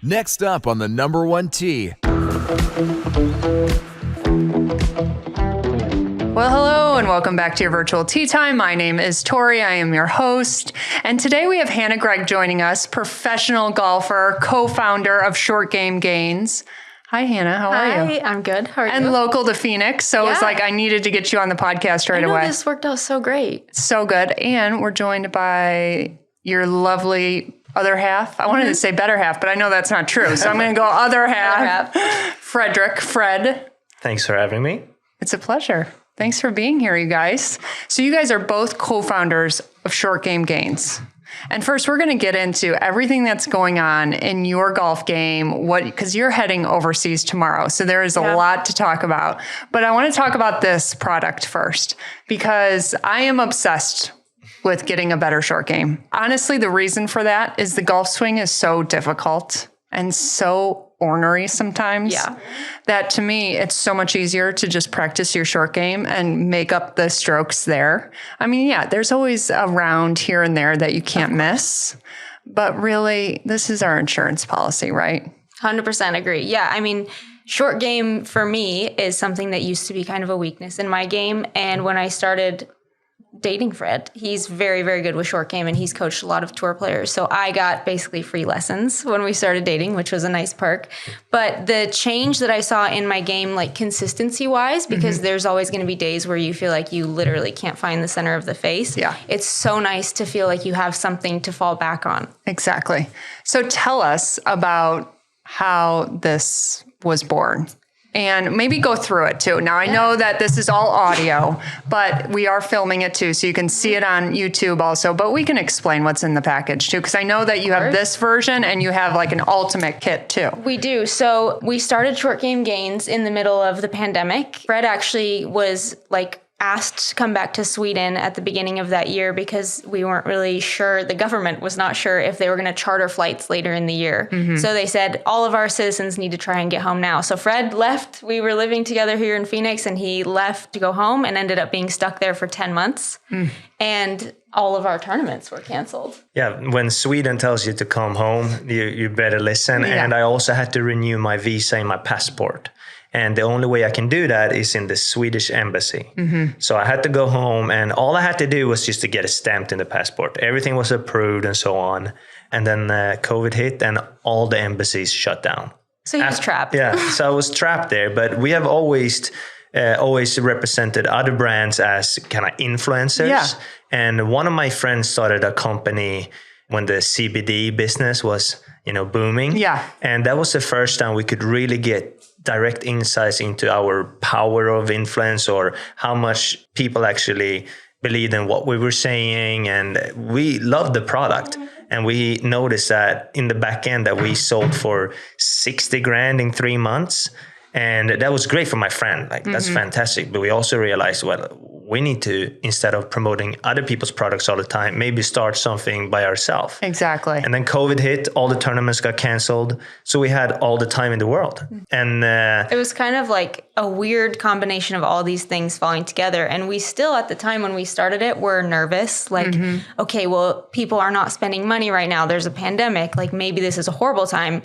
Next up on the number one tee. Well, hello and welcome back to your virtual tea time. My name is Tori. I am your host. And today we have Gregg joining us, professional golfer, co-founder of Short Game Gains. Hi, Hannah. How are you? Hi, I'm good. How are you? And local to Phoenix. So it's like I needed to get you on the podcast right away. This worked out so great. So good. And we're joined by your lovely other half. I wanted to say better half, but I know that's not true. So I'm going to go other half. Fredrik. Fred. Thanks for having me. It's a pleasure. Thanks for being here, you guys. So you guys are both co-founders of Short Game Gains. And first, we're going to get into everything that's going on in your golf game, because you're heading overseas tomorrow. So there is a lot to talk about. But I want to talk about this product first, because I am obsessed with getting a better short game. Honestly, the reason for that is the golf swing is so difficult and so ornery sometimes that to me, it's so much easier to just practice your short game and make up the strokes there. I mean, there's always a round here and there that you can't miss, but really this is our insurance policy, right? 100% agree. Yeah. I mean, short game for me is something that used to be kind of a weakness in my game. And when I started dating Fred, he's very, very good with short game and he's coached a lot of tour players. So I got basically free lessons when we started dating, which was a nice perk. But the change that I saw in my game, like consistency wise, because there's always going to be days where you feel like you literally can't find the center of the face. Yeah. It's so nice to feel like you have something to fall back on. Exactly. So tell us about how this was born. And maybe go through it too. Now, I know that this is all audio, but we are filming it too. So you can see it on YouTube also. But we can explain what's in the package too. Because I know that you have this version and you have like an ultimate kit too. We do. So we started Short Game Gains in the middle of the pandemic. Fred actually was asked to come back to Sweden at the beginning of that year because we weren't really sure, the government was not sure if they were going to charter flights later in the year. So they said, all of our citizens need to try and get home now. So Fred left, we were living together here in Phoenix and he left to go home and ended up being stuck there for 10 months. And all of our tournaments were canceled. Yeah, when Sweden tells you to come home, you better listen. And I also had to renew my visa and my passport. And the only way I can do that is in the Swedish embassy. So I had to go home and all I had to do was just to get it stamped in the passport. Everything was approved and so on. And then COVID hit and all the embassies shut down. So he was trapped. Yeah, so I was trapped there. But we have always represented other brands as kind of influencers. Yeah. And one of my friends started a company when the CBD business was, booming. Yeah. And that was the first time we could really get direct insights into our power of influence or how much people actually believed in what we were saying. And we loved the product. And we noticed that in the back end that we sold for 60 grand in 3 months. And that was great for my friend. That's fantastic. But we also realized, we need to, instead of promoting other people's products all the time, maybe start something by ourselves. Exactly. And then COVID hit, all the tournaments got canceled. So we had all the time in the world. And it was kind of like a weird combination of all these things falling together. And we still, at the time when we started it, were nervous. Okay, well, people are not spending money right now. There's a pandemic. Maybe this is a horrible time.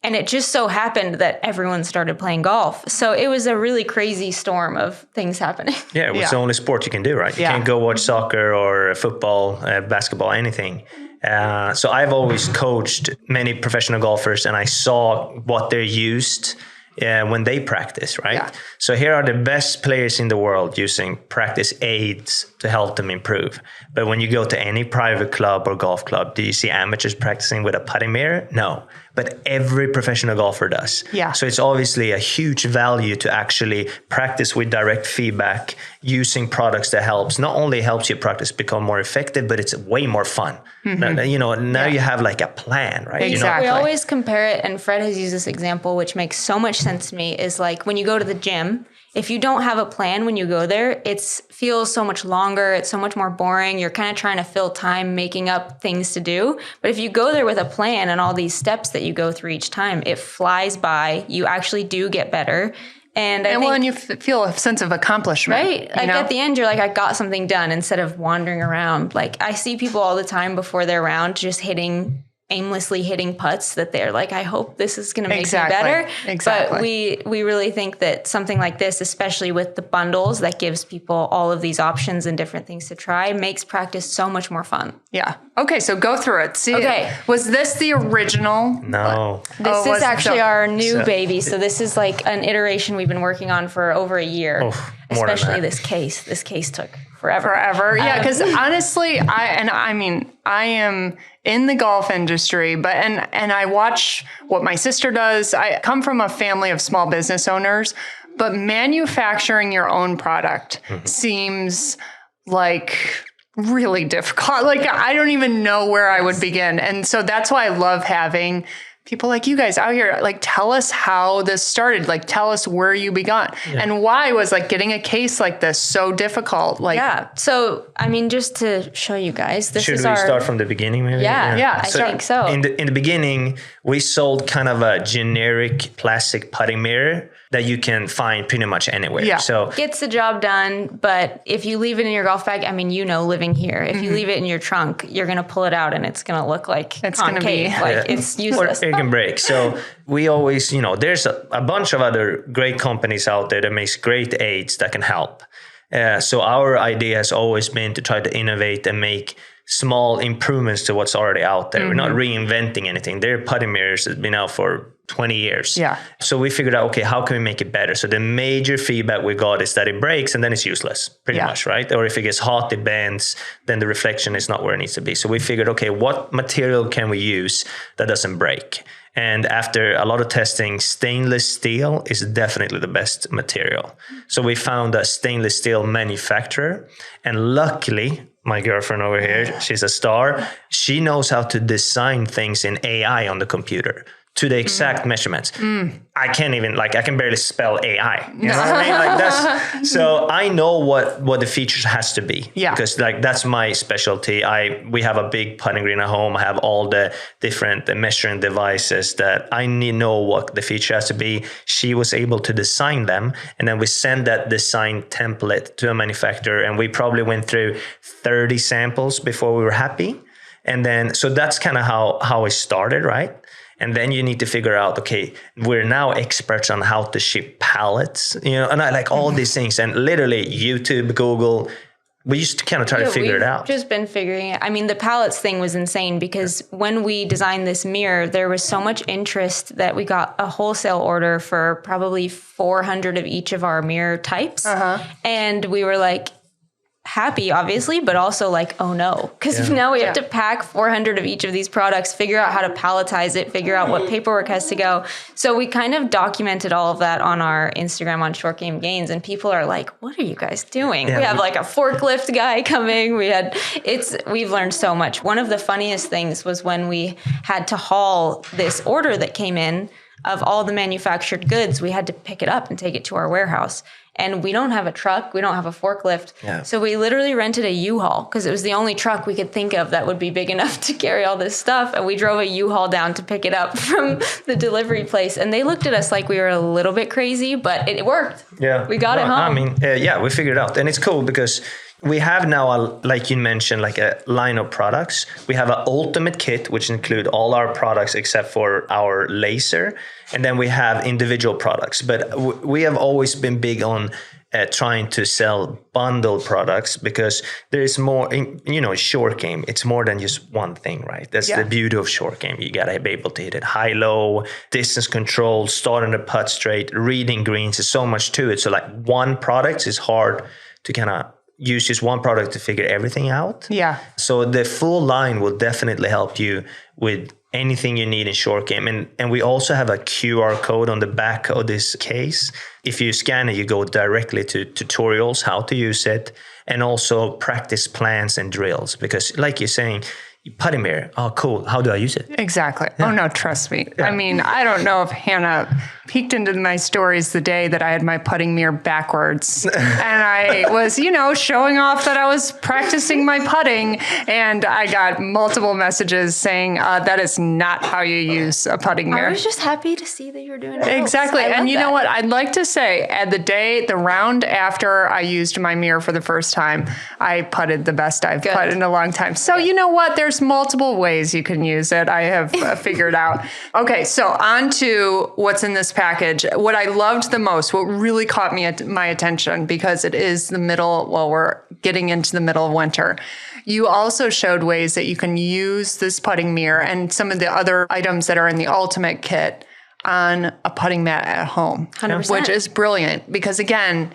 And it just so happened that everyone started playing golf. So it was a really crazy storm of things happening. Yeah, it was the only sport you can do, right? You can't go watch soccer or football, basketball, anything. So I've always coached many professional golfers and I saw what they're used when they practice, right? Yeah. So here are the best players in the world using practice aids to help them improve. But when you go to any private club or golf club, do you see amateurs practicing with a putting mirror? No. But every professional golfer does. Yeah. So it's obviously a huge value to actually practice with direct feedback using products that not only helps your practice become more effective, but it's way more fun. Now you have a plan, right? Exactly. We always compare it, and Fred has used this example, which makes so much sense to me, is when you go to the gym, if you don't have a plan when you go there, it feels so much longer. It's so much more boring. You're kind of trying to fill time making up things to do. But if you go there with a plan and all these steps that you go through each time, it flies by. You actually do get better. And I think, when you feel a sense of accomplishment. right? Like at the end, you're like, I got something done instead of wandering around. Like I see people all the time before their round just aimlessly hitting putts that they're like, I hope this is going to make me better. Exactly. But we really think that something like this, especially with the bundles that gives people all of these options and different things to try, makes practice so much more fun. Yeah. Okay, so go through it. See, was this the original? No. This is actually our new baby. So this is like an iteration we've been working on for over a year. Especially this case. This case took forever. Yeah, because honestly, I am in the golf industry, but and I watch what my sister does. I come from a family of small business owners, but manufacturing your own product seems like really difficult. Like I don't even know where I would begin. And so that's why I love having people like you guys out here, like tell us how this started, like tell us where you began and why was like getting a case like this so difficult. Like, so, I mean, just to show you guys, this Should is we start from the beginning maybe? Yeah, I think so. In the beginning, we sold kind of a generic plastic putting mirror that you can find pretty much anywhere. Yeah. So gets the job done, but if you leave it in your golf bag, I mean, living here, if you leave it in your trunk, you're going to pull it out and it's going to look like it's going to be like it's useless. Or it can break. So we always, there's a bunch of other great companies out there that makes great aids that can help. So our idea has always been to try to innovate and make small improvements to what's already out there. We're not reinventing anything. Their putting mirrors has been out for 20 years. Yeah. So we figured out, okay, how can we make it better? So the major feedback we got is that it breaks and then it's useless, pretty much, right? Or if it gets hot, it bends, then the reflection is not where it needs to be. So we figured, okay, what material can we use that doesn't break? And after a lot of testing, stainless steel is definitely the best material. So we found a stainless steel manufacturer, and luckily, my girlfriend over here, she's a star. She knows how to design things in AI on the computer to the exact measurements. I can't even, I can barely spell AI. You know what I mean? So I know what the features has to be. Yeah. Because that's my specialty. We have a big putting green at home. I have all the different measuring devices that I know what the feature has to be. She was able to design them. And then we send that design template to a manufacturer. And we probably went through 30 samples before we were happy. And then, so that's kind of how it started, right? And then you need to figure out, okay, we're now experts on how to ship pallets, and I like all these things. And literally YouTube, Google, we used to kind of try to figure it out. Just been figuring it. I mean, the pallets thing was insane because when we designed this mirror, there was so much interest that we got a wholesale order for probably 400 of each of our mirror types. And we were like, happy, obviously, but also like, oh no, because now we have to pack 400 of each of these products, figure out how to palletize it, figure out what paperwork has to go. So we kind of documented all of that on our Instagram on Short Game Gains, and people are like, what are you guys doing? We have like a forklift guy coming. We've learned so much. One of the funniest things was when we had to haul this order that came in of all the manufactured goods. We had to pick it up and take it to our warehouse. And we don't have a truck. We don't have a forklift. Yeah. So we literally rented a U-Haul because it was the only truck we could think of that would be big enough to carry all this stuff. And we drove a U-Haul down to pick it up from the delivery place. And they looked at us like we were a little bit crazy, but it worked. Yeah. We got it home. I mean, we figured it out. And it's cool because we have now, like you mentioned, like a line of products. We have an ultimate kit, which include all our products except for our laser. And then we have individual products. But we have always been big on trying to sell bundle products because there is more, short game. It's more than just one thing, right? That's the beauty of short game. You got to be able to hit it high, low, distance control, starting the putt straight, reading greens. There's so much to it. So like one product is hard to kind of use just one product to figure everything out. Yeah. So the full line will definitely help you with anything you need in short game. And we also have a QR code on the back of this case. If you scan it, you go directly to tutorials, how to use it, and also practice plans and drills. Because like you're saying, putting mirror. Oh, cool. How do I use it? Exactly. Yeah. Oh, no, trust me. Yeah. I mean, I don't know if Hannah peeked into my stories the day that I had my putting mirror backwards. And I was, showing off that I was practicing my putting. And I got multiple messages saying that is not how you use a putting mirror. I was just happy to see that you were doing it. Exactly. And you know what? I'd like to say at the round after I used my mirror for the first time, I putted the best I've putted in a long time. So you know what? There's multiple ways you can use it. I have figured out. Okay, so on to what's in this package. What I loved the most, what really caught my attention, because it is we're getting into the middle of winter. You also showed ways that you can use this putting mirror and some of the other items that are in the ultimate kit on a putting mat at home, 100%. Which is brilliant because, again,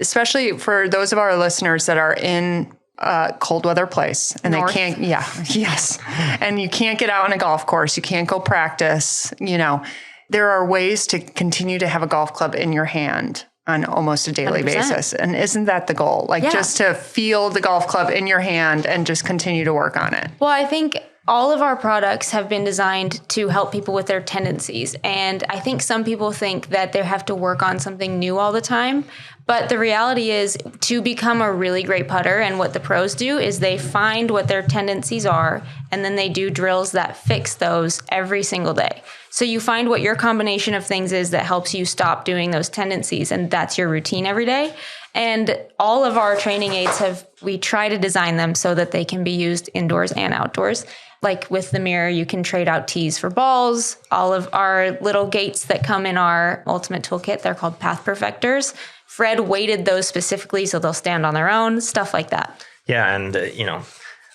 especially for those of our listeners that are in a cold weather place and North. and you can't get out on a golf course, you can't go practice, there are ways to continue to have a golf club in your hand on almost a daily 100%. basis. And isn't that the goal? Just to feel the golf club in your hand and just continue to work on it. Well, I think all of our products have been designed to help people with their tendencies. And I think some people think that they have to work on something new all the time. But the reality is, to become a really great putter, and what the pros do is they find what their tendencies are, and then they do drills that fix those every single day. So you find what your combination of things is that helps you stop doing those tendencies, and that's your routine every day. And all of our training aids we try to design them so that they can be used indoors and outdoors. Like with the mirror, you can trade out tees for balls. All of our little gates that come in our ultimate toolkit, they're called Path Perfectors. Fred weighted those specifically so they'll stand on their own, stuff like that. Yeah, and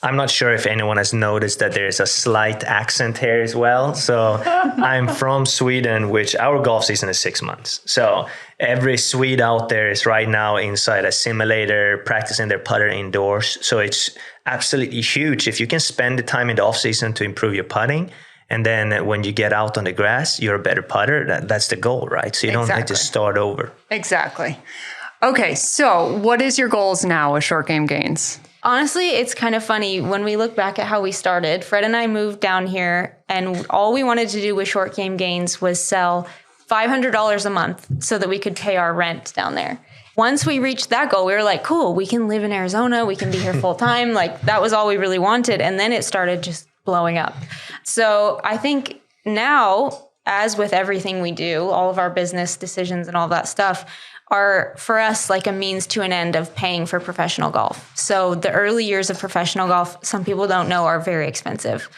I'm not sure if anyone has noticed that there's a slight accent here as well. So I'm from Sweden, which our golf season is 6 months. So every Swede out there is right now inside a simulator, practicing their putter indoors. So it's absolutely huge. If you can spend the time in the off season to improve your putting, and then when you get out on the grass, you're a better putter. That's the goal, right? So you don't have to start over. Exactly. Okay, so what is your goals now with Short Game Gains? Honestly, it's kind of funny. When we look back at how we started, Fred and I moved down here, and all we wanted to do with Short Game Gains was sell $500 a month so that we could pay our rent down there. Once we reached that goal, we were like, cool, we can live in Arizona. We can be here full time. That was all we really wanted. And then it started just blowing up. So I think now, as with everything we do, all of our business decisions and all that stuff are for us like a means to an end of paying for professional golf. So the early years of professional golf, some people don't know, are very expensive.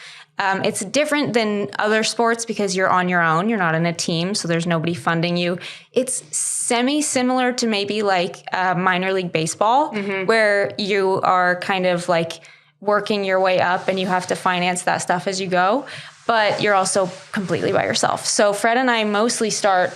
It's different than other sports because you're on your own. You're not in a team, so there's nobody funding you. It's semi-similar to maybe like minor league baseball, where you are kind of like working your way up and you have to finance that stuff as you go, but you're also completely by yourself. So Fred and I mostly start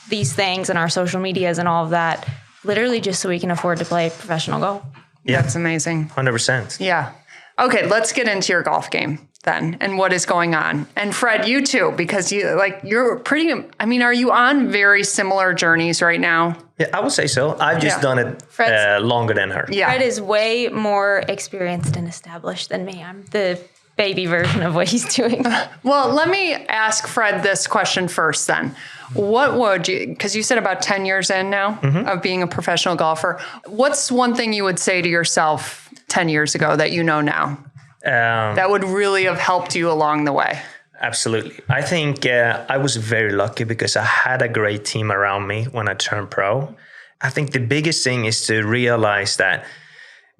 these things and our social medias and all of that literally just so we can afford to play professional golf. Yeah, that's amazing. 100%. Yeah. Okay, let's get into your golf game then and what is going on. And Fred, you too, because you're pretty, are you on very similar journeys right now? Yeah, I would say so. I've just done it longer than her. Yeah. Fred is way more experienced and established than me. I'm the baby version of what he's doing. Well, let me ask Fred this question first then. What would you, because you said about 10 years in now of being a professional golfer, what's one thing you would say to yourself 10 years ago that you know now that would really have helped you along the way? Absolutely. I think I was very lucky because I had a great team around me when I turned pro. I think the biggest thing is to realize that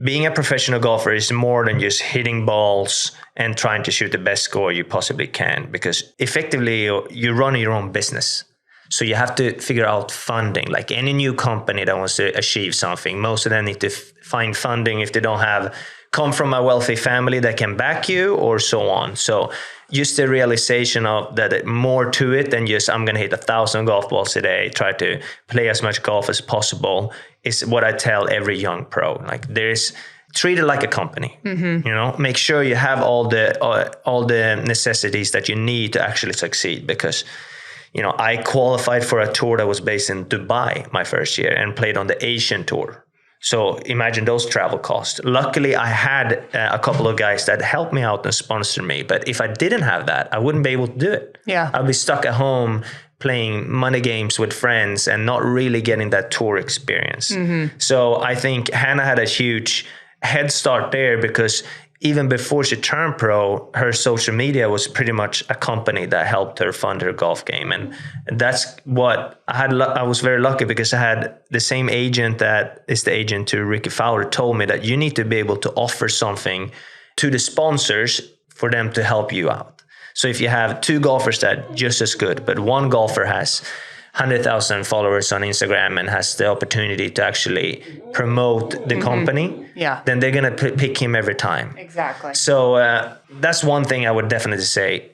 being a professional golfer is more than just hitting balls and trying to shoot the best score you possibly can, because effectively you run your own business. So you have to figure out funding. Like any new company that wants to achieve something, most of them need to find funding if they don't come from a wealthy family that can back you or so on. So just the realization of that more to it than just I'm going to hit 1,000 golf balls today, try to play as much golf as possible is what I tell every young pro. Like treat it like a company, make sure you have all the necessities that you need to actually succeed, because I qualified for a tour that was based in Dubai my first year and played on the Asian Tour. So imagine those travel costs. Luckily, I had a couple of guys that helped me out and sponsored me. But if I didn't have that, I wouldn't be able to do it. Yeah. I'd be stuck at home playing money games with friends and not really getting that tour experience. So I think Hannah had a huge head start there, because even before she turned pro, her social media was pretty much a company that helped her fund her golf game. And that's what I had. I was very lucky, because I had the same agent that is the agent to Ricky Fowler told me that you need to be able to offer something to the sponsors for them to help you out. So if you have two golfers that are just as good, but one golfer has 100,000 followers on Instagram and has the opportunity to actually promote the company, then they're going to pick him every time. Exactly. So that's one thing I would definitely say.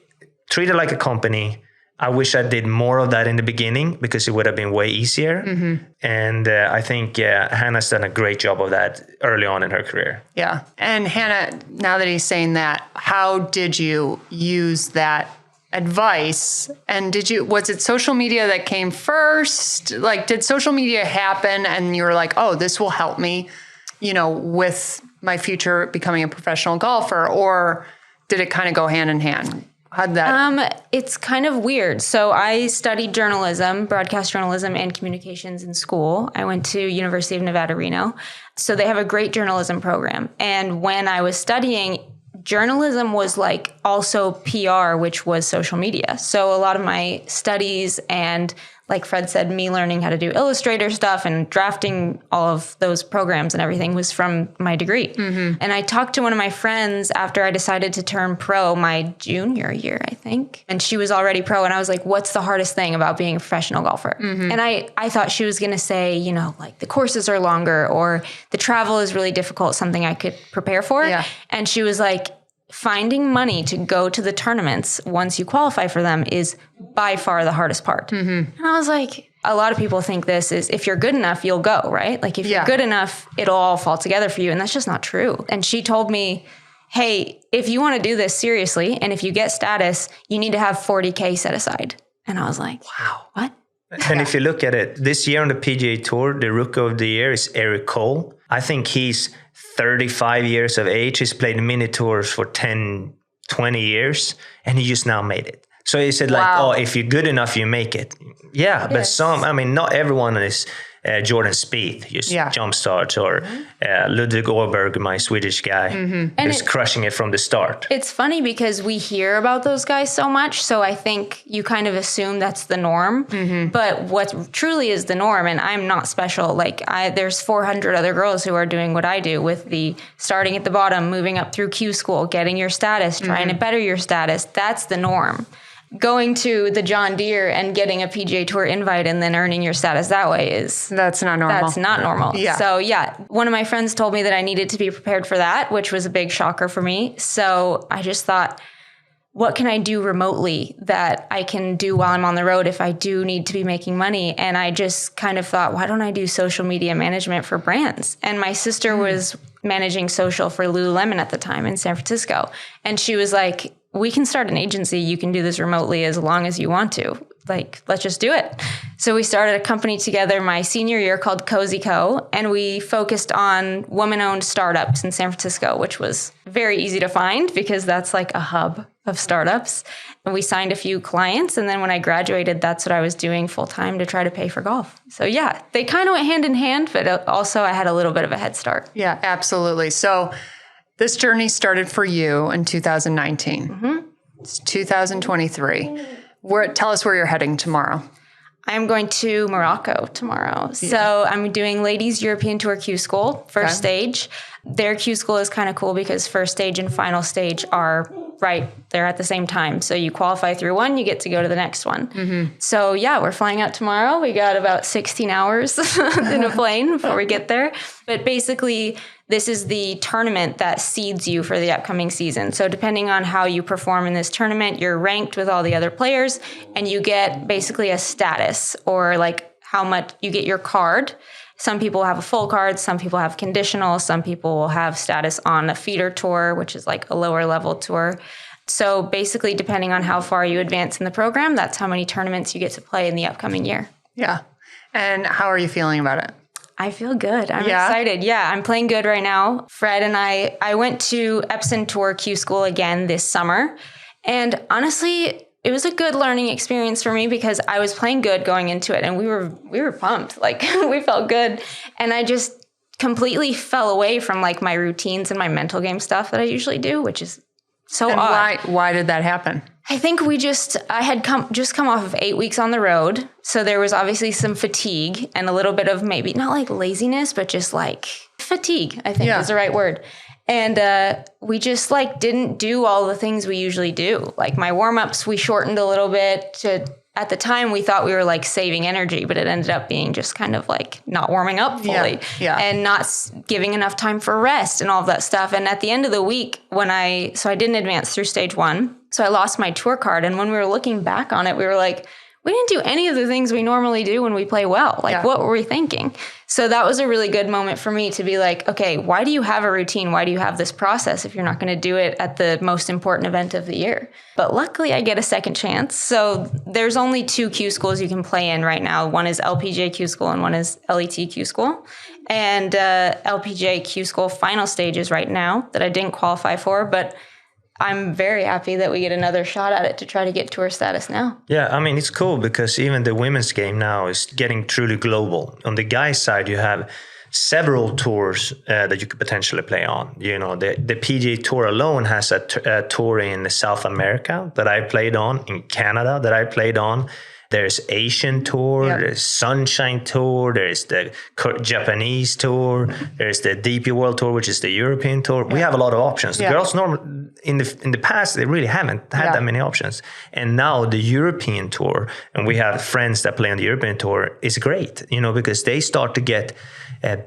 Treat it like a company. I wish I did more of that in the beginning, because it would have been way easier. And I think Hannah's done a great job of that early on in her career. Yeah. And Hannah, now that he's saying that, how did you use that advice? And was it social media that came first? Like, did social media happen and you were like, oh, this will help me, with my future becoming a professional golfer? Or did it kind of go hand in hand? How'd that? It's kind of weird. So I studied journalism, broadcast journalism and communications in school. I went to University of Nevada, Reno. So they have a great journalism program. And when I was studying, journalism was like also PR, which was social media. So a lot of my studies and, like Fred said, me learning how to do Illustrator stuff and drafting all of those programs and everything was from my degree. And I talked to one of my friends after I decided to turn pro my junior year, I think. And she was already pro. And I was like, what's the hardest thing about being a professional golfer? And I thought she was going to say, like the courses are longer or the travel is really difficult, something I could prepare for. And she was like, finding money to go to the tournaments once you qualify for them is by far the hardest part. And I was like, a lot of people think this is if you're good enough, you'll go, right? Like if you're good enough, it'll all fall together for you. And that's just not true. And she told me, hey, if you want to do this seriously, and if you get status, you need to have 40K set aside. And I was like, wow, what? And if you look at it, this year on the PGA Tour, the Rookie of the Year is Eric Cole. I think he's 35 years of age. He's played mini tours for 10, 20 years, and he just now made it. So he said, if you're good enough, you make it. Yeah, but not everyone is Jordan Spieth, just jump starts, or Ludwig Åberg, my Swedish guy, is crushing it from the start. It's funny because we hear about those guys so much, so I think you kind of assume that's the norm. But what truly is the norm, and I'm not special, there's 400 other girls who are doing what I do with the starting at the bottom, moving up through Q-School, getting your status, trying to better your status. That's the norm. Going to the John Deere and getting a PGA Tour invite and then earning your status that way that's not normal. That's not normal. So one of my friends told me that I needed to be prepared for that, which was a big shocker for me. So I just thought, what can I do remotely that I can do while I'm on the road if I do need to be making money? And I just kind of thought, why don't I do social media management for brands? And my sister was managing social for Lululemon at the time in San Francisco. And she was like, we can start an agency. You can do this remotely as long as you want to. Let's just do it. So we started a company together my senior year called Cozy Co. And we focused on woman-owned startups in San Francisco, which was very easy to find because that's like a hub of startups. And we signed a few clients. And then when I graduated, that's what I was doing full time to try to pay for golf. So they kind of went hand in hand, but also I had a little bit of a head start. Yeah, absolutely. So this journey started for you in 2019. It's 2023. Tell us where you're heading tomorrow. I'm going to Morocco tomorrow. So I'm doing Ladies European Tour Q-School, first stage. Their Q-School is kind of cool because first stage and final stage are right there at the same time. So you qualify through one, you get to go to the next one. So we're flying out tomorrow. We got about 16 hours in a plane before we get there. But basically, this is the tournament that seeds you for the upcoming season. So depending on how you perform in this tournament, you're ranked with all the other players and you get basically a status or how much you get your card. Some people have a full card, some people have conditional, some people will have status on a feeder tour, which is like a lower level tour. So basically, depending on how far you advance in the program, that's how many tournaments you get to play in the upcoming year. Yeah. And how are you feeling about it? I feel good. I'm excited. Yeah, I'm playing good right now. Fred and I went to Epson Tour Q-School again this summer. And honestly, it was a good learning experience for me because I was playing good going into it. And we were pumped. Like, we felt good. And I just completely fell away from like my routines and my mental game stuff that I usually do, which is so odd. Why did that happen? I think I had come off of 8 weeks on the road. So there was obviously some fatigue and a little bit of maybe not like laziness, but just like fatigue, I think is the right word. And we just like didn't do all the things we usually do. Like my warm-ups, we shortened a little bit at the time we thought we were like saving energy, but it ended up being just kind of like not warming up fully and not giving enough time for rest and all of that stuff. And at the end of the week I didn't advance through stage 1. So I lost my tour card. And when we were looking back on it, we were like, we didn't do any of the things we normally do when we play well. Like, what were we thinking? So that was a really good moment for me to be like, okay, why do you have a routine? Why do you have this process if you're not going to do it at the most important event of the year? But luckily, I get a second chance. So there's only 2 Q schools you can play in right now. One is LPGA Q-School and one is LET Q-School. And LPGA Q-School final stages right now that I didn't qualify for, but I'm very happy that we get another shot at it to try to get tour status now. Yeah, I mean, it's cool because even the women's game now is getting truly global. On the guys' side, you have several tours that you could potentially play on. You know, the PGA Tour alone has a tour in South America that I played on, in Canada that I played on. There's Asian Tour, there's Sunshine Tour, there's the Japanese Tour, there's the DP World Tour, which is the European Tour. We have a lot of options. The girls normally in the past they really haven't had that many options, and now the European Tour, and we have friends that play on the European Tour, is great. You know, because they start to get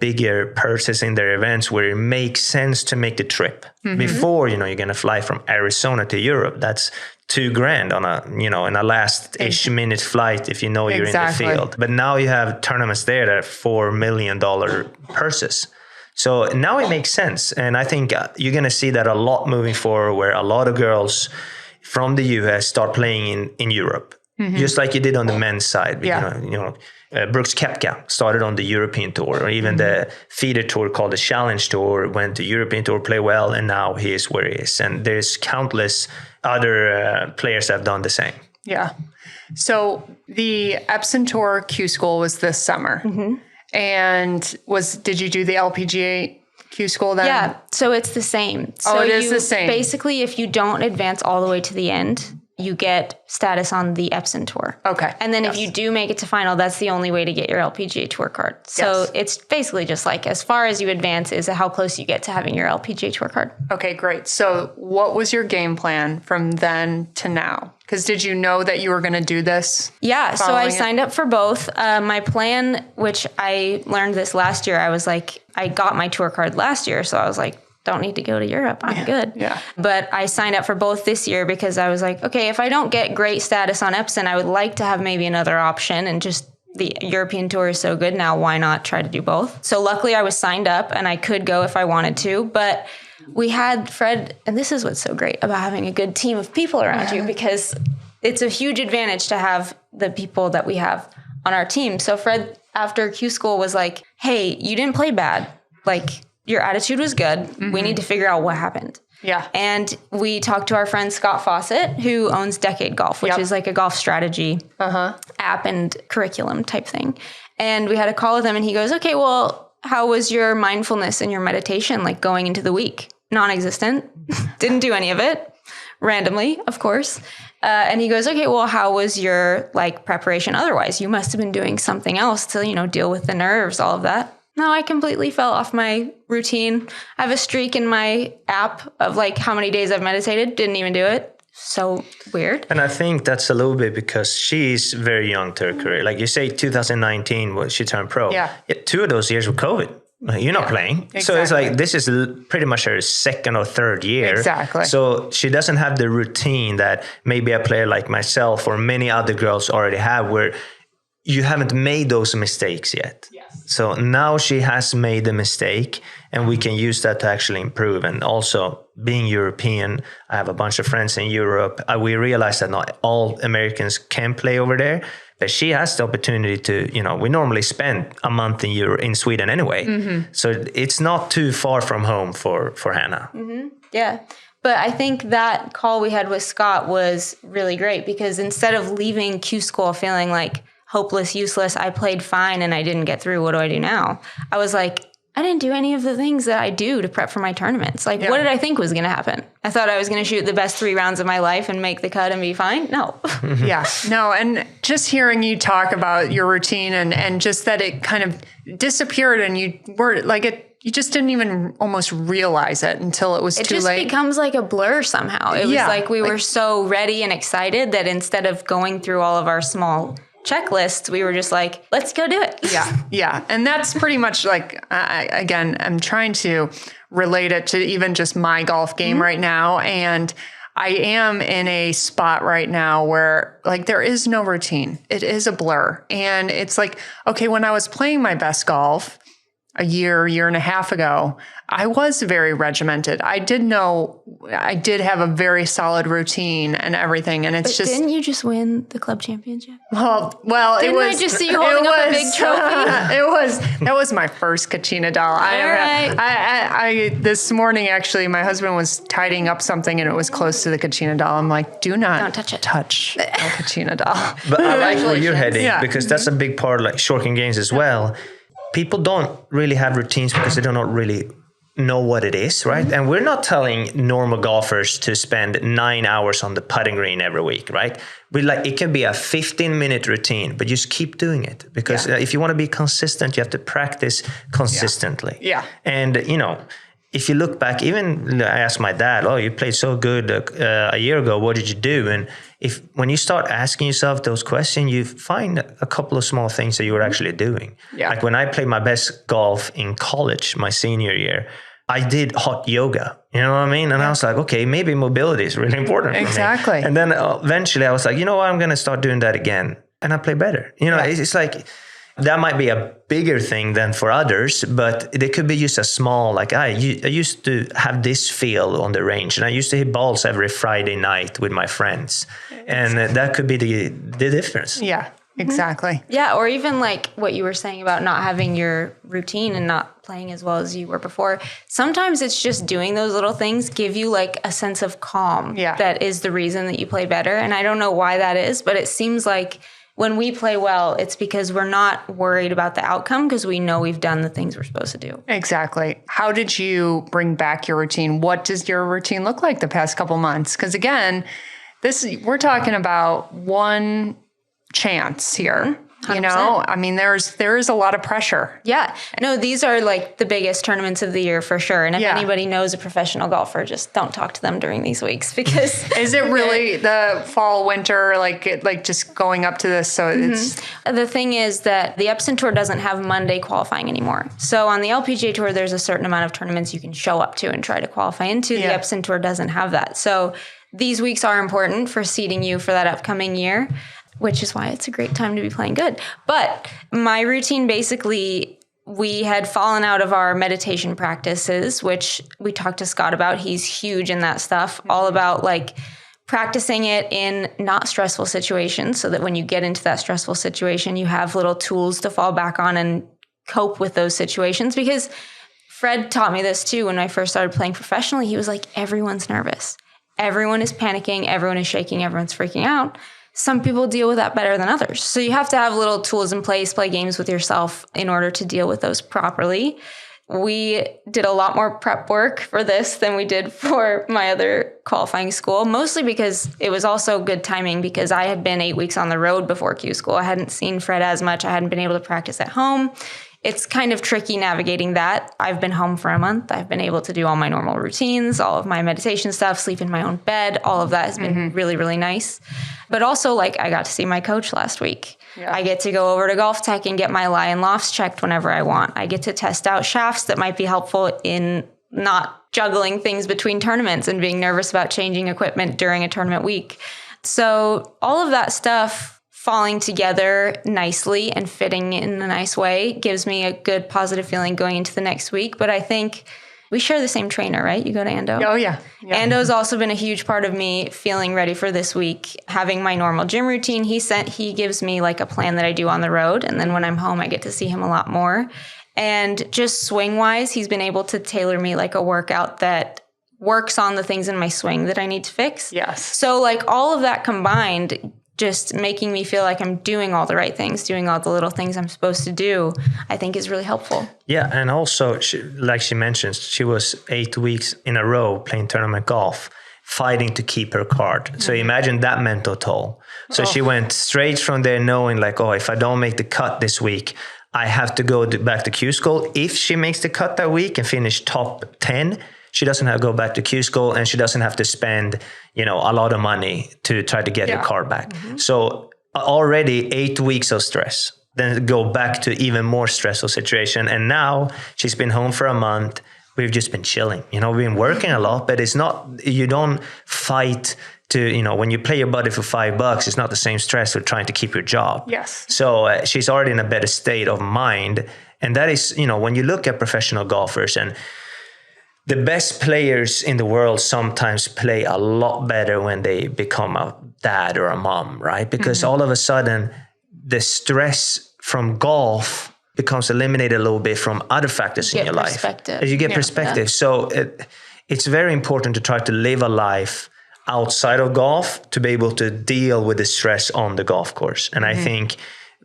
bigger purses in their events where it makes sense to make the trip. Before, you know, you're going to fly from Arizona to Europe. That's $2,000 on in a last-ish minute flight if you know you're in the field. But now you have tournaments there that are $4 million purses. So now it makes sense. And I think you're going to see that a lot moving forward, where a lot of girls from the US start playing in Europe, just like you did on the men's side. Brooks Koepka started on the European Tour, or even the feeder tour called the Challenge Tour, went to European Tour, play well, and now he is where he is. And there's countless other players that have done the same. Yeah. So the Epson Tour Q-School was this summer. And did you do the LPGA Q-School then? Yeah. So it's the same. So it is the same. Basically, if you don't advance all the way to the end, you get status on the Epson Tour. Okay. And then if you do make it to final, that's the only way to get your LPGA Tour card. So it's basically just like as far as you advance is how close you get to having your LPGA Tour card. Okay, great. So what was your game plan from then to now? Because did you know that you were going to do this? Yeah, so I signed up for both. My plan, which I learned this last year, I was like, I got my tour card last year, so I was like, don't need to go to Europe. I'm good. Yeah. But I signed up for both this year because I was like, okay, if I don't get great status on Epson, I would like to have maybe another option, and just the European Tour is so good now, why not try to do both? So luckily I was signed up and I could go if I wanted to, but we had Fred, and this is what's so great about having a good team of people around you, because it's a huge advantage to have the people that we have on our team. So Fred, after Q-School, was like, hey, you didn't play bad. Like, your attitude was good. We need to figure out what happened. Yeah. And we talked to our friend Scott Fawcett, who owns Decade Golf, which is like a golf strategy app and curriculum type thing. And we had a call with him, and he goes, okay, well, how was your mindfulness and your meditation like going into the week? Non-existent. Didn't do any of it. Randomly, of course. And he goes, okay, well, how was your like preparation otherwise? You must have been doing something else to, deal with the nerves, all of that. No, I completely fell off my routine. I have a streak in my app of like how many days I've meditated. Didn't even do it. So weird. And I think that's a little bit because she's very young to her career. Like you say, 2019, she turned pro. Yeah. 2 of those years were COVID. You're not playing. Exactly. So it's like, this is pretty much her second or third year. Exactly. So she doesn't have the routine that maybe a player like myself or many other girls already have, where you haven't made those mistakes yet. Yes. So now she has made the mistake, and we can use that to actually improve. And also, being European, I have a bunch of friends in Europe. We realize that not all Americans can play over there, But she has the opportunity to, we normally spend a month in Sweden anyway. So it's not too far from home for Hannah. Yeah. But I think that call we had with Scott was really great because instead of leaving Q-School feeling like hopeless, useless, I played fine and I didn't get through, what do I do now? I was like, I didn't do any of the things that I do to prep for my tournaments. Like, what did I think was going to happen? I thought I was going to shoot the best 3 rounds of my life and make the cut and be fine. No. No. And just hearing you talk about your routine and just that it kind of disappeared and you were like you just didn't even almost realize it until it was too late. It just becomes like a blur somehow. It was like we were so ready and excited that instead of going through all of our small checklists, we were just like, let's go do it. Yeah. And that's pretty much like, again, I'm trying to relate it to even just my golf game right now. And I am in a spot right now where like there is no routine. It is a blur. And it's like, okay, when I was playing my best golf a year and a half ago, I was very regimented. I did have a very solid routine and everything. And it's didn't you just win the club championship? Well, didn't I just see you holding up a big trophy? That was my first Kachina doll. I this morning, actually, my husband was tidying up something and it was close to the Kachina doll. I'm like, don't touch it. Touch a Kachina doll. But I like where you're heading because that's a big part of like short game games as well. People don't really have routines because they do not really know what it is, right? And we're not telling normal golfers to spend 9 hours on the putting green every week, right? It can be a 15-minute routine, but just keep doing it because if you want to be consistent, you have to practice consistently. Yeah. And, if you look back, even I asked my dad, oh, you played so good a year ago. What did you do? And when you start asking yourself those questions, you find a couple of small things that you were actually doing. Yeah. Like when I played my best golf in college, my senior year, I did hot yoga. You know what I mean? And I was like, okay, maybe mobility is really important for me. Exactly. And then eventually I was like, you know what? I'm going to start doing that again. And I play better. It's like... That might be a bigger thing than for others, but it could be just a small, like I used to have this feel on the range and I used to hit balls every Friday night with my friends. And that could be the difference. Yeah, exactly. Yeah, or even like what you were saying about not having your routine and not playing as well as you were before. Sometimes it's just doing those little things give you like a sense of calm that is the reason that you play better. And I don't know why that is, but it seems like when we play well, it's because we're not worried about the outcome because we know we've done the things we're supposed to do. Exactly. How did you bring back your routine? What does your routine look like the past couple months? Because again, we're talking about one chance here. 100%. I mean, there is a lot of pressure. Yeah. No, these are like the biggest tournaments of the year for sure. And if anybody knows a professional golfer, just don't talk to them during these weeks because... Is it really the fall, winter, like just going up to this? So it's... The thing is that the Epson Tour doesn't have Monday qualifying anymore. So on the LPGA Tour, there's a certain amount of tournaments you can show up to and try to qualify into. The Epson Tour doesn't have that. So these weeks are important for seeding you for that upcoming year, which is why it's a great time to be playing good. But my routine, basically, we had fallen out of our meditation practices, which we talked to Scott about. He's huge in that stuff, all about like practicing it in not stressful situations so that when you get into that stressful situation, you have little tools to fall back on and cope with those situations. Because Fred taught me this too when I first started playing professionally. He was like, everyone's nervous. Everyone is panicking. Everyone is shaking. Everyone's freaking out. Some people deal with that better than others. So you have to have little tools in place, play games with yourself in order to deal with those properly. We did a lot more prep work for this than we did for my other qualifying school, mostly because it was also good timing because I had been 8 weeks on the road before Q-School. I hadn't seen Fred as much. I hadn't been able to practice at home. It's kind of tricky navigating that. I've been home for a month. I've been able to do all my normal routines, all of my meditation stuff, sleep in my own bed. All of that has been really, really nice. But also, like, I got to see my coach last week. Yeah. I get to go over to Golf Tech and get my lie and lofts checked whenever I want. I get to test out shafts that might be helpful in not juggling things between tournaments and being nervous about changing equipment during a tournament week. So all of that stuff falling together nicely and fitting in a nice way gives me a good positive feeling going into the next week. But I think We share the same trainer, right? You go to Ando? Oh, yeah. Ando's also been a huge part of me feeling ready for this week, having my normal gym routine. He gives me like a plan that I do on the road. And then when I'm home, I get to see him a lot more. And just swing wise, he's been able to tailor me like a workout that works on the things in my swing that I need to fix. Yes. So like all of that combined, just making me feel like I'm doing all the right things, doing all the little things I'm supposed to do, I think is really helpful. Yeah, and also, like she mentioned, she was 8 weeks in a row playing tournament golf, fighting to keep her card. So imagine that mental toll. So she went straight from there knowing like, oh, if I don't make the cut this week, I have to go back to Q-School. If she makes the cut that week and finish top 10, she doesn't have to go back to Q-School, and she doesn't have to spend, a lot of money to try to get her card back. So already 8 weeks of stress, then go back to even more stressful situation. And now she's been home for a month. We've just been chilling. We've been working a lot, but it's not, you don't fight to, when you play your buddy for $5, it's not the same stress with trying to keep your job. Yes. So she's already in a better state of mind. And that is, when you look at professional golfers, and the best players in the world sometimes play a lot better when they become a dad or a mom, right? Because all of a sudden, the stress from golf becomes eliminated a little bit from other factors in your life. You get perspective. Yeah. So it's very important to try to live a life outside of golf to be able to deal with the stress on the golf course. And I think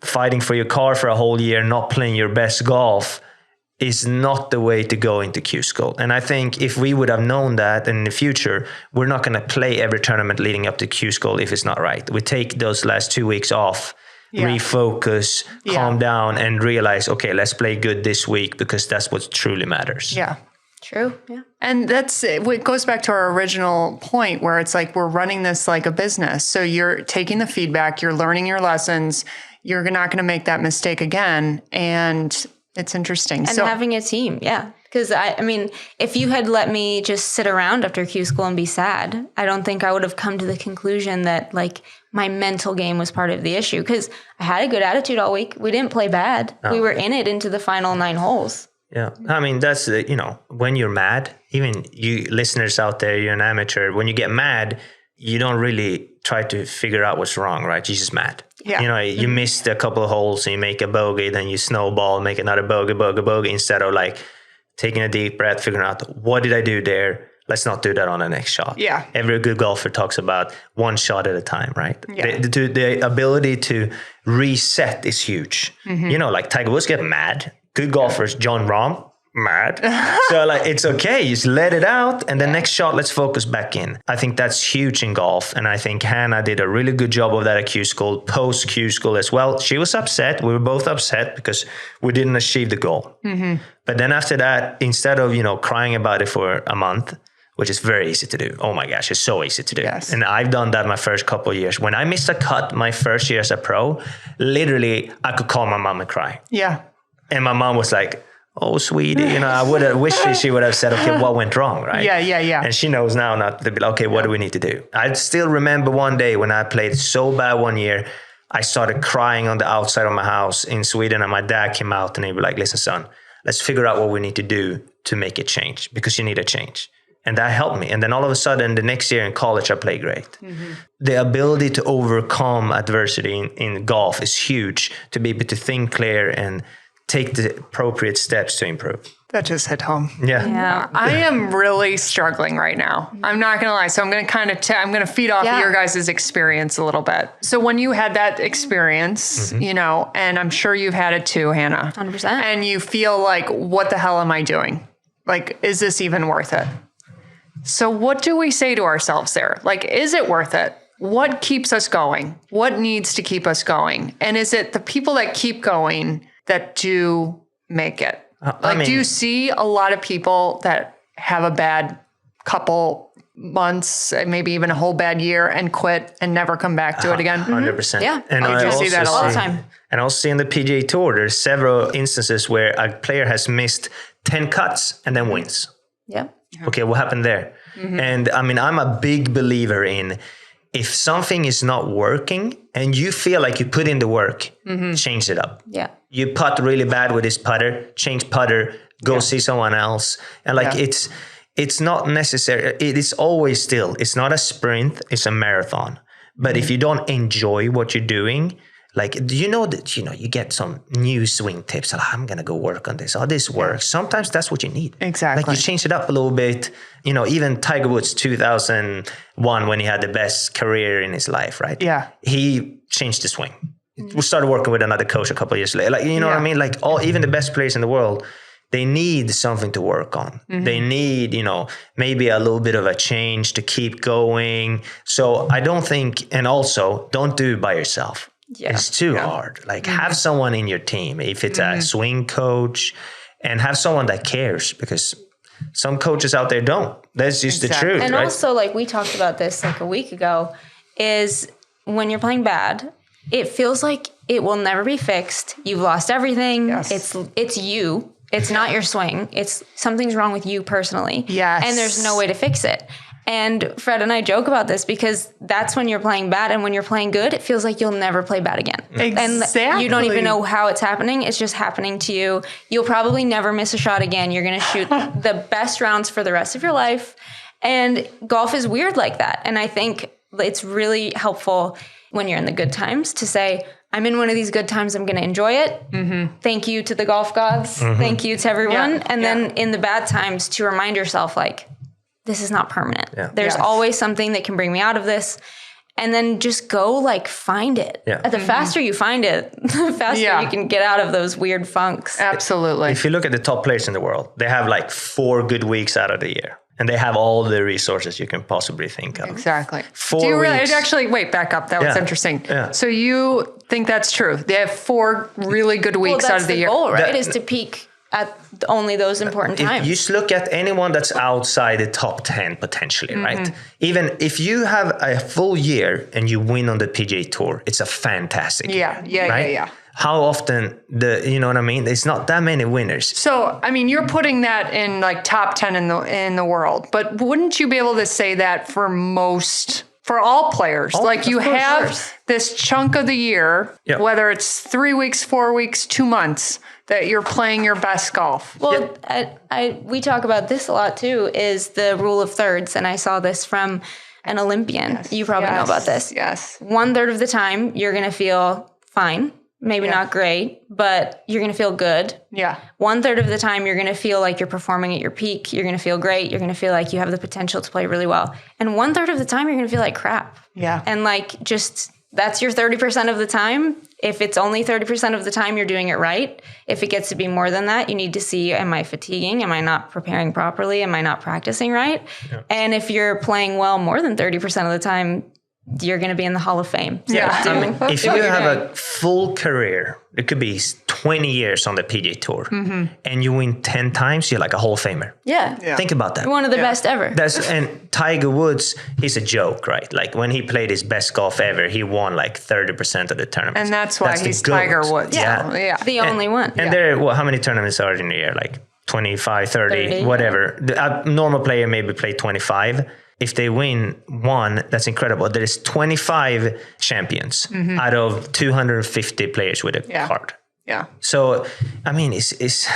fighting for your car for a whole year, not playing your best golf, is not the way to go into Q-School. And I think if we would have known that in the future, we're not going to play every tournament leading up to Q-School if it's not right. We take those last 2 weeks off, refocus, calm down, and realize, okay, let's play good this week because that's what truly matters. Yeah. True. Yeah. And it goes back to our original point where it's like we're running this like a business. So you're taking the feedback, you're learning your lessons, you're not going to make that mistake again. And it's interesting. And having a team, yeah. Because, I mean, if you had let me just sit around after Q-School and be sad, I don't think I would have come to the conclusion that, like, my mental game was part of the issue. Because I had a good attitude all week. We didn't play bad. No. We were in it into the final 9 holes. Yeah. I mean, that's, when you're mad, even you listeners out there, you're an amateur. When you get mad, you don't really try to figure out what's wrong, right? You're just mad. Yeah. You missed a couple of holes and you make a bogey, then you snowball, make another bogey, instead of like taking a deep breath, figuring out what did I do there? Let's not do that on the next shot. Yeah. Every good golfer talks about one shot at a time, right? Yeah. The ability to reset is huge. Like Tiger Woods get mad. Good golfers, John Rahm, mad. So like, it's okay. Just let it out. And the next shot, let's focus back in. I think that's huge in golf. And I think Hannah did a really good job of that at Q-School, post Q-School as well. She was upset. We were both upset because we didn't achieve the goal. But then after that, instead of, crying about it for a month, which is very easy to do. Oh my gosh, it's so easy to do. Yes. And I've done that my first couple of years. When I missed a cut my first year as a pro, literally I could call my mom and cry. Yeah. And my mom was like, oh, sweetie, I would have wished she would have said, okay, what went wrong, right? Yeah. And she knows now not to be like, okay, what do we need to do? I still remember one day when I played so bad one year, I started crying on the outside of my house in Sweden, and my dad came out and he was like, listen, son, let's figure out what we need to do to make it change, because you need a change. And that helped me. And then all of a sudden, the next year in college, I played great. The ability to overcome adversity in golf is huge, to be able to think clear and take the appropriate steps to improve. That just hit home. Yeah. I am really struggling right now. I'm not going to lie. So I'm going to kind of, I'm going to feed off of your guys' experience a little bit. So when you had that experience, and I'm sure you've had it too, Hannah. 100%. And you feel like, what the hell am I doing? Like, is this even worth it? So what do we say to ourselves there? Like, is it worth it? What keeps us going? What needs to keep us going? And is it the people that keep going that do make it? Do you see a lot of people that have a bad couple months, maybe even a whole bad year, and quit and never come back to it again? 100%. Yeah. And I see that all the time. And I also see in the PGA Tour, there's several instances where a player has missed 10 cuts and then wins. Yeah. Okay, what happened there? And I'm a big believer in, if something is not working and you feel like you put in the work, change it up. Yeah. You putt really bad with this putter, change putter, Go see someone else. And like it's not necessary. It is always still, it's not a sprint, it's a marathon. But if you don't enjoy what you're doing, like, do you know that, you get some new swing tips. Like, I'm going to go work on this. Oh, this works. Sometimes that's what you need. Exactly. Like you change it up a little bit. Even Tiger Woods 2001, when he had the best career in his life, right? Yeah. He changed the swing. We started working with another coach a couple of years later. Like, you know what I mean? Like even the best players in the world, they need something to work on. They need, maybe a little bit of a change to keep going. So I don't think, and also don't do it by yourself. Yeah. It's too hard. Like have someone in your team, if it's a swing coach, and have someone that cares, because some coaches out there don't. That's just the truth. And right? also, like we talked about this like a week ago, is when you're playing bad, it feels like it will never be fixed. You've lost everything. Yes. It's you. It's not your swing. It's something's wrong with you personally. Yes. And there's no way to fix it. And Fred and I joke about this because that's when you're playing bad, and when you're playing good, it feels like you'll never play bad again. Exactly. And you don't even know how it's happening. It's just happening to you. You'll probably never miss a shot again. You're going to shoot the best rounds for the rest of your life. And golf is weird like that. And I think it's really helpful when you're in the good times to say, I'm in one of these good times. I'm going to enjoy it. Thank you to the golf gods. Thank you to everyone. And then in the bad times to remind yourself, like, this is not permanent. Yeah. There's always something that can bring me out of this. And then just go like find it. Yeah. The faster you find it, the faster you can get out of those weird funks. Absolutely. If you look at the top players in the world, they have like 4 good weeks out of the year. And they have all the resources you can possibly think of. Exactly. 4 weeks. Actually, wait, back up. That was interesting. Yeah. So you think that's true? They have 4 really good weeks out of the year. Well, that's the goal, right? Is to peak at only those important times. You just look at anyone that's outside the top 10 potentially, right? Even if you have a full year and you win on the PGA Tour, it's a fantastic year, right? Yeah. How often you know what I mean? There's not that many winners. So, I mean, you're putting that in like top 10 in the world, but wouldn't you be able to say that for all players? Like you have this chunk of the year, whether it's 3 weeks, 4 weeks, 2 months, that you're playing your best golf. Well, we talk about this a lot too, is the rule of thirds. And I saw this from an Olympian. You probably know about this. Yes. 1/3 of the time, you're going to feel fine. Maybe not great, but you're going to feel good. Yeah. 1/3 of the time, you're going to feel like you're performing at your peak. You're going to feel great. You're going to feel like you have the potential to play really well. And 1/3 of the time, you're going to feel like crap. Yeah. And like just that's your 30% of the time. If it's only 30% of the time, you're doing it right. If it gets to be more than that, you need to see, am I fatiguing? Am I not preparing properly? Am I not practicing right? Yeah. And if you're playing well more than 30% of the time, you're going to be in the Hall of Fame. So if you have a full career, it could be 20 years on the PGA Tour, and you win 10 times, you're like a Hall of Famer. Yeah. Think about that. You're one of the best ever. And Tiger Woods, he's a joke, right? Like when he played his best golf ever, he won like 30% of the tournaments. And that's why he's Tiger Woods. Yeah. The only one. And there, how many tournaments are in a year? Like 25, 30, whatever. A normal player maybe play 25. If they win 1, that's incredible. There's 25 champions out of 250 players with a card. Yeah. So, I mean, it's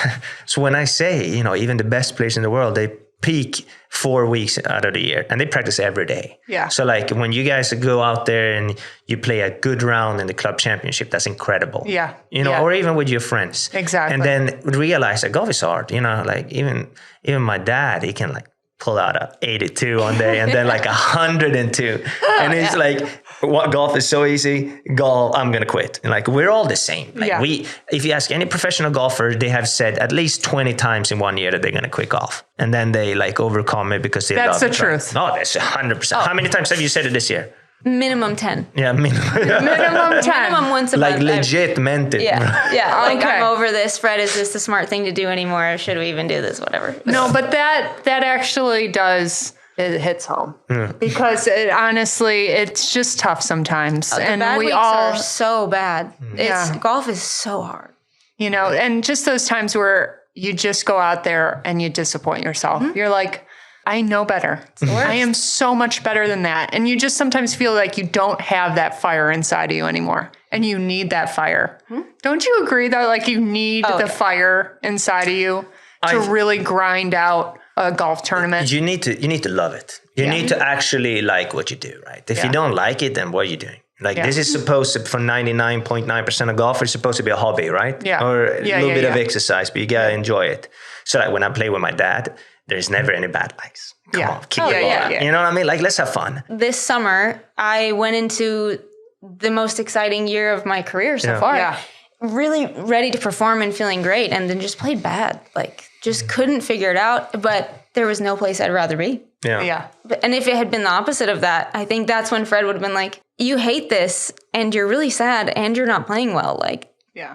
so when I say, even the best players in the world, they peak 4 weeks out of the year and they practice every day. Yeah. So like when you guys go out there and you play a good round in the club championship, that's incredible. Yeah. Or even with your friends. Exactly. And then realize that golf is hard. Like even my dad, he can like pull out a 82 one day and then like 102. And it's like, what golf is so easy. Golf, I'm going to quit. And like, we're all the same. Like if you ask any professional golfer, they have said at least 20 times in 1 year that they're going to quit golf. And then they like overcome it because they love it. That's the truth. No, that's 100%. How many times have you said it this year? Minimum 10. Yeah, minimum 10. Minimum once a month. Like legit meant it. Yeah, yeah. Like I'm over this. Fred, is this the smart thing to do anymore? Should we even do this? Whatever. No, but that actually does. It hits home because honestly, it's just tough sometimes, and bad weeks are so bad. Golf is so hard. And just those times where you just go out there and you disappoint yourself. You're like, I know better. I am so much better than that. And you just sometimes feel like you don't have that fire inside of you anymore. And you need that fire. Don't you agree though? Like you need the fire inside of you to really grind out a golf tournament? You need to love it. You need to actually like what you do, right? If you don't like it, then what are you doing? Like this is supposed to, for 99.9% of golf, it's supposed to be a hobby, right? Yeah. Or a little bit of exercise, but you gotta enjoy it. So like when I play with my dad, there's never any bad likes. Come on, kick the ball. Yeah. You know what I mean? Like, let's have fun. This summer, I went into the most exciting year of my career so far. Yeah. Really ready to perform and feeling great, and then just played bad. Like, just couldn't figure it out. But there was no place I'd rather be. Yeah. And if it had been the opposite of that, I think that's when Fred would have been like, you hate this and you're really sad and you're not playing well. Like,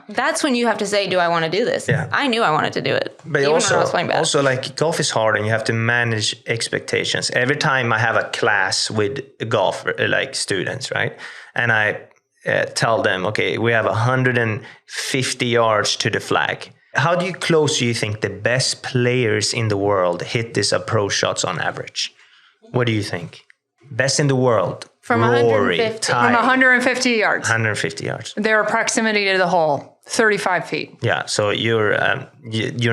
that's when you have to say, do I want to do this? Yeah. I knew I wanted to do it. But even also, when I was playing bad. also, like, golf is hard and you have to manage expectations. Every time I have a class with golf, like students, right? And I tell them, okay, we have 150 yards to the flag. How close do you think the best players in the world hit these approach shots on average? What do you think? Best in the world. From Rory, 150. Ty, From 150 yards. 150 yards. Their proximity to the hole, 35 feet. Yeah, so you're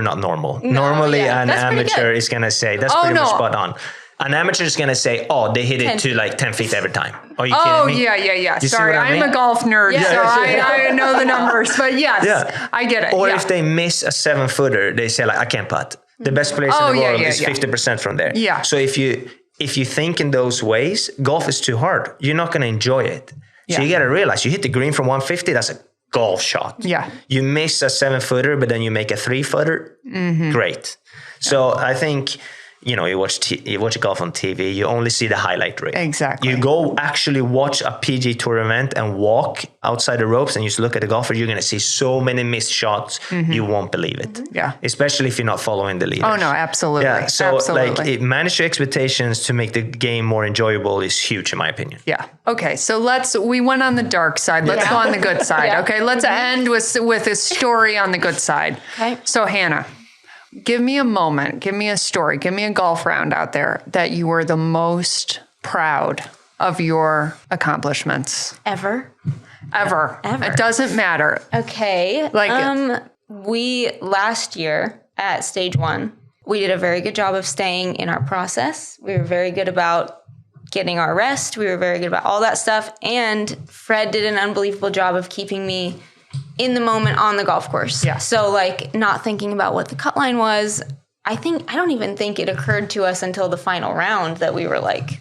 not normal. Normally, an that's pretty amateur good. is going to say, that's pretty much no. spot on. An amateur is going to say, oh, they hit it 10 to like 10 feet every time. Are you Oh, kidding me? yeah. You see Sorry, what I I'm mean? a golf nerd, Yeah. so I know the numbers. But yes, I get it. Or yeah. if they miss a 7-footer, they say like, I can't putt. The best place in the world is 50% from there. Yeah. So if you think in those ways, golf is too hard. You're not going to enjoy it. So you got to realize you hit the green from 150, that's a golf shot. Yeah. You miss a 7-footer, but then you make a 3-footer. Great. So I think, you watch golf on TV, you only see the highlight reel. Exactly. You go actually watch a PG Tour event and walk outside the ropes and you just look at the golfer, you're going to see so many missed shots, you won't believe it. Yeah. Especially if you're not following the leaders. Oh, no, absolutely. Yeah, so absolutely. manage your expectations to make the game more enjoyable is huge in my opinion. Yeah. Okay. So we went on the dark side. Let's go on the good side. Yeah. Okay. Let's end with a story on the good side. Okay. So Hannah, give me a moment, give me a story, give me a golf round out there that you were the most proud of your accomplishments Ever. ever. It doesn't matter. Okay. We last year at stage 1, we did a very good job of staying in our process. We were very good about getting our rest. We were very good about all that stuff. And Fred did an unbelievable job of keeping me in the moment on the golf course. Yeah. So like not thinking about what the cut line was. I don't even think it occurred to us until the final round that we were like,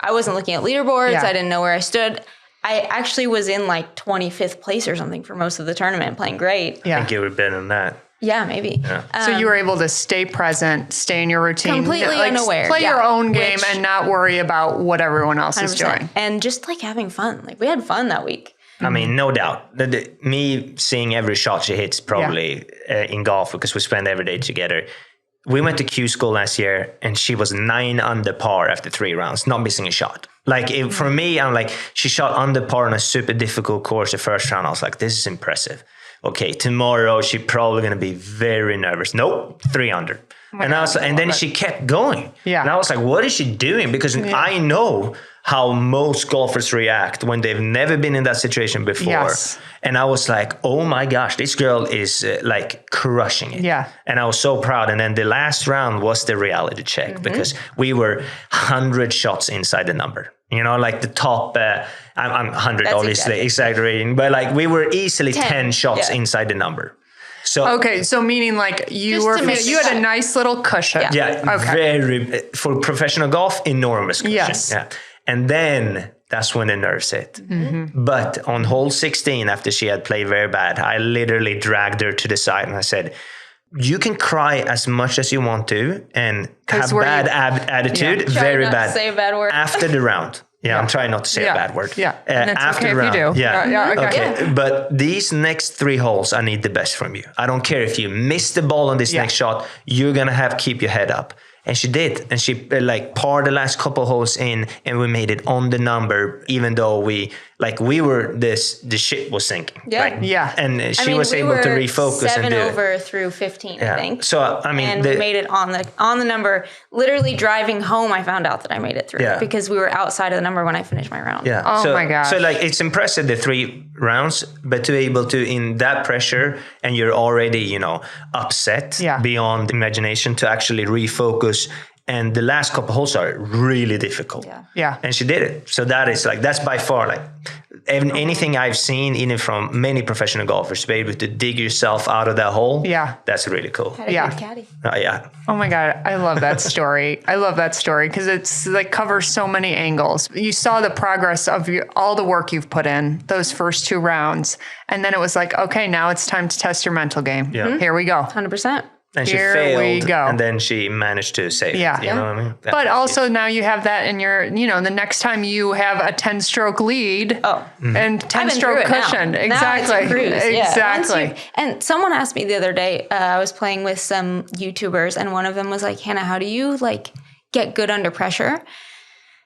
I wasn't looking at leaderboards. Yeah. I didn't know where I stood. I actually was in like 25th place or something for most of the tournament, playing great. Yeah. I think you would better than that. Yeah, maybe. Yeah. So you were able to stay present, stay in your routine, Completely unaware. play your Yeah. own game, Which- and not worry about what everyone else is 100%. doing. And just like having fun. Like we had fun that week. I mean, no doubt. Me seeing every shot she hits probably in golf because we spend every day together. We went to Q-School last year and she was 9 under par after 3 rounds, not missing a shot. Like for me, I'm like, she shot under par on a super difficult course the first round. I was like, this is impressive. Okay, tomorrow she's probably going to be very nervous. Nope, 3 under. And then she kept going. Yeah. And I was like, what is she doing? Because I know how most golfers react when they've never been in that situation before. Yes. And I was like, oh my gosh, this girl is like crushing it. Yeah. And I was so proud. And then the last round was the reality check because we were 100 shots inside the number. You know, like the top, I'm 100 That's obviously exaggerating, but like we were easily 10 shots Yeah. inside the number. So Okay, so meaning like you Just to make you had a sure. nice little cushion. yeah, Okay. very, for professional golf, enormous cushion. Yes. Yeah. And then that's when the nerves hit. But on hole 16, after she had played very bad, I literally dragged her to the side and I said, you can cry as much as you want to and have we're- bad attitude, Try very not to bad. say a bad word. After the round. Yeah, I'm trying not to say a bad word. Yeah, and it's after okay the if you round. do. Yeah. Okay. But these next 3 holes, I need the best from you. I don't care if you miss the ball on this next shot. You're gonna have to keep your head up. And she did. And she like parred the last couple holes in, and we made it on the number, even though we like we were the ship was sinking. Yeah. Like, Yeah. And she was able to refocus 7 and do over it. through 15, Yeah. I think. So, I mean, and we made it on the number. Literally driving home, I found out that I made it through because we were outside of the number when I finished my round. Yeah. Oh my gosh. So like it's impressive the 3 rounds, but to be able to in that pressure and you're already, upset beyond imagination to actually refocus. And the last couple holes are really difficult. Yeah. And she did it. So that's by far like anything I've seen, even from many professional golfers, to be able to dig yourself out of that hole. Yeah. That's really cool. Had a good caddy. Yeah. Oh my God. I love that story. I love that story because it's like covers so many angles. You saw the progress of all the work you've put in those first 2 rounds. And then it was like, okay, now it's time to test your mental game. Yeah. Here we go. 100%. And she Here failed, we go. and then she managed to save it. You know what I mean? But also now you have that in your, the next time you have a 10-stroke lead and 10-stroke cushion. Exactly. Now it's a cruise. Exactly. And someone asked me the other day, I was playing with some YouTubers and one of them was like, Hannah, how do you get good under pressure?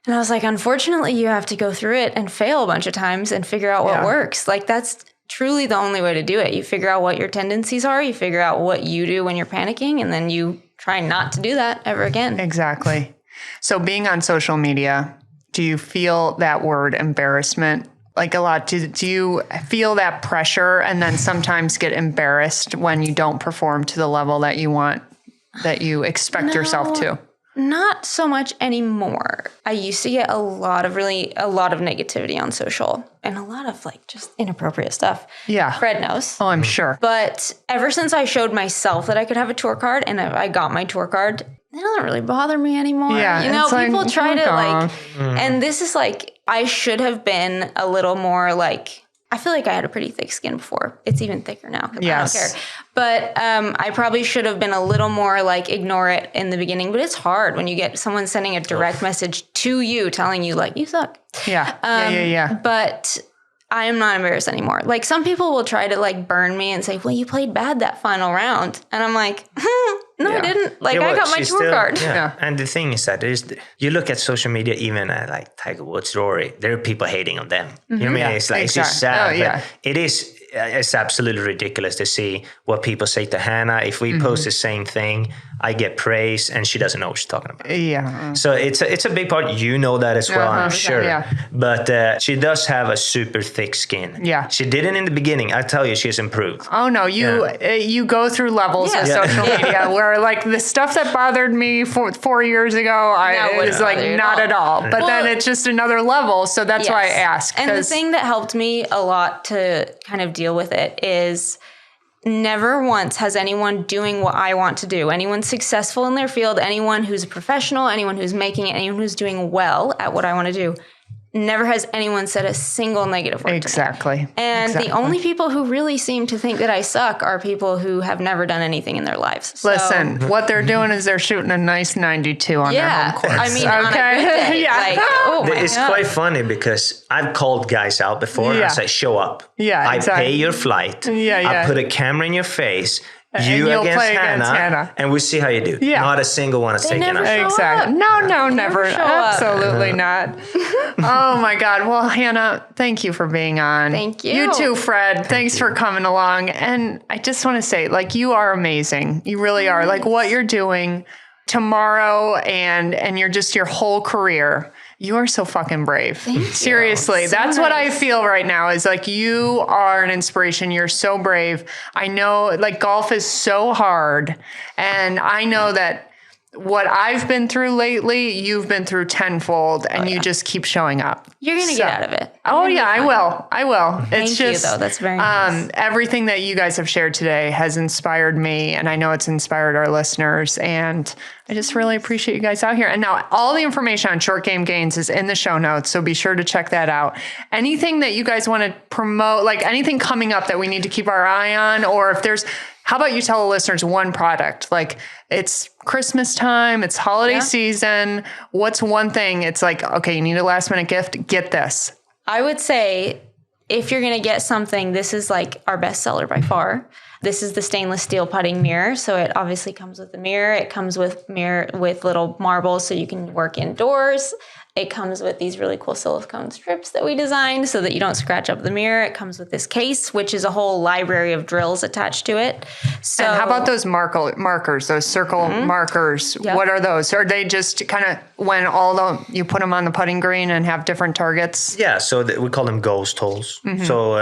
And I was like, unfortunately, you have to go through it and fail a bunch of times and figure out what works. Like that's truly the only way to do it. You figure out what your tendencies are, you figure out what you do when you're panicking, and then you try not to do that ever again. Exactly. So being on social media, do you feel that word embarrassment like a lot? Do you feel that pressure and then sometimes get embarrassed when you don't perform to the level that you want, that you expect yourself to? Not so much anymore. I used to get a lot of negativity on social and a lot of just inappropriate stuff. Yeah. Fred knows. Oh, I'm sure. But ever since I showed myself that I could have a tour card and I got my tour card, it doesn't really bother me anymore. Yeah. People try to Mm. and this is I should have been a little more I feel like I had a pretty thick skin before. It's even thicker now. Yes. I don't care. But I probably should have been a little more ignore it in the beginning. But it's hard when you get someone sending a direct message to you telling you you suck. Yeah. Yeah. But I am not embarrassed anymore. Some people will try to burn me and say, well, you played bad that final round. And I'm like, no, I didn't. I got my tour card. Yeah. And the thing is that you look at social media, even at Tiger Woods' story, there are people hating on them. You know what I mean? It's it's just sad. But it is. It's absolutely ridiculous to see what people say to Hannah. If we post the same thing, I get praise and she doesn't know what she's talking about. Yeah. So it's a big part. You know that as well, I'm sure. Yeah. But she does have a super thick skin. Yeah. She didn't in the beginning. I tell you, she's improved. Oh no, you go through levels of social media where the stuff that bothered me 4 years ago, is not at all. But then it's just another level. So that's why I ask. And the thing that helped me a lot to kind of deal with it is never once has anyone doing what I want to do, anyone successful in their field, anyone who's a professional, anyone who's making it, anyone who's doing well at what I want to do, never has anyone said a single negative word Exactly. to me. And the only people who really seem to think that I suck are people who have never done anything in their lives. So, listen, what they're doing is they're shooting a nice 92 on their home course. I mean, on a good day, it's quite funny because I've called guys out before and I say, show up. Yeah, I pay your flight. I put a camera in your face. You against Hannah, and we see how you do. Yeah. Not a single one is taken out. Exactly. No, never. Absolutely not. Oh my God. Well, Hannah, thank you for being on. Thank you. You too, Fred. Thanks for coming along. And I just want to say, you are amazing. You really are. What you're doing tomorrow and your whole career. You are so fucking brave. Thank you. Seriously. That's what I feel right now is you are an inspiration. You're so brave. I know golf is so hard. And I know that what I've been through lately, you've been through tenfold and you just keep showing up. You're going to get out of it. Oh yeah, I will. Thank you though. That's very nice. Everything that you guys have shared today has inspired me and I know it's inspired our listeners and I just really appreciate you guys out here. And now all the information on Short Game Gains is in the show notes. So be sure to check that out. Anything that you guys want to promote, anything coming up that we need to keep our eye on, or if there's, how about you tell the listeners one product? It's Christmas time, it's holiday season. What's one thing? It's okay, you need a last minute gift, get this. I would say if you're going to get something, this is our best seller by far. This is the stainless steel putting mirror. So it obviously comes with a mirror. It comes with little marbles so you can work indoors. It comes with these really cool silicone strips that we designed so that you don't scratch up the mirror. It comes with this case, which is a whole library of drills attached to it. So, and how about those markers, those circle markers? Yep. What are those? Are they just kind of when you put them on the putting green and have different targets? Yeah, so we call them ghost holes. So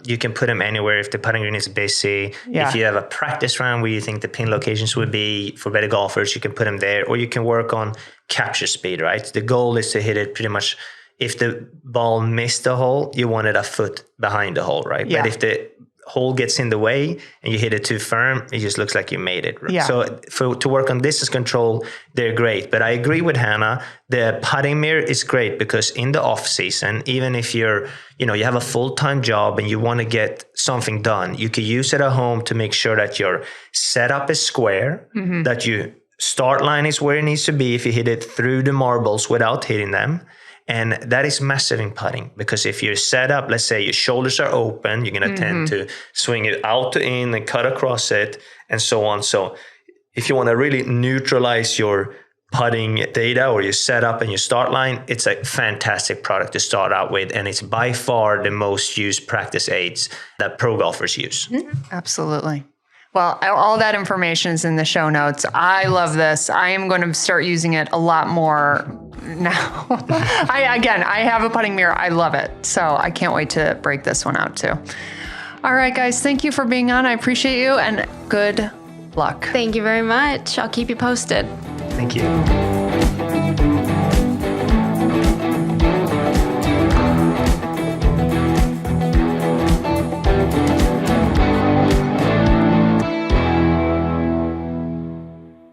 you can put them anywhere if the putting green is busy. Yeah. If you have a practice round where you think the pin locations would be for better golfers, you can put them there, or you can work on capture speed, right? The goal is to hit it pretty much. If the ball missed the hole, you want it a foot behind the hole, right? Yeah. But if the hole gets in the way and you hit it too firm, it just looks like you made it. Right? Yeah. So to work on distance control, they're great. But I agree with Hannah. The putting mirror is great because in the off season, even if you have a full-time job and you want to get something done, you could use it at home to make sure that your setup is square, that you start line is where it needs to be if you hit it through the marbles without hitting them. And that is massive in putting because if you're set up, let's say your shoulders are open, you're going to tend to swing it out to in and cut across it and so on. So if you want to really neutralize your putting data or your setup and your start line, it's a fantastic product to start out with. And it's by far the most used practice aids that pro golfers use. Absolutely. Well, all that information is in the show notes. I love this. I am going to start using it a lot more now. I have a putting mirror. I love it. So I can't wait to break this one out too. All right, guys. Thank you for being on. I appreciate you and good luck. thank you very much. I'll keep you posted. Thank you.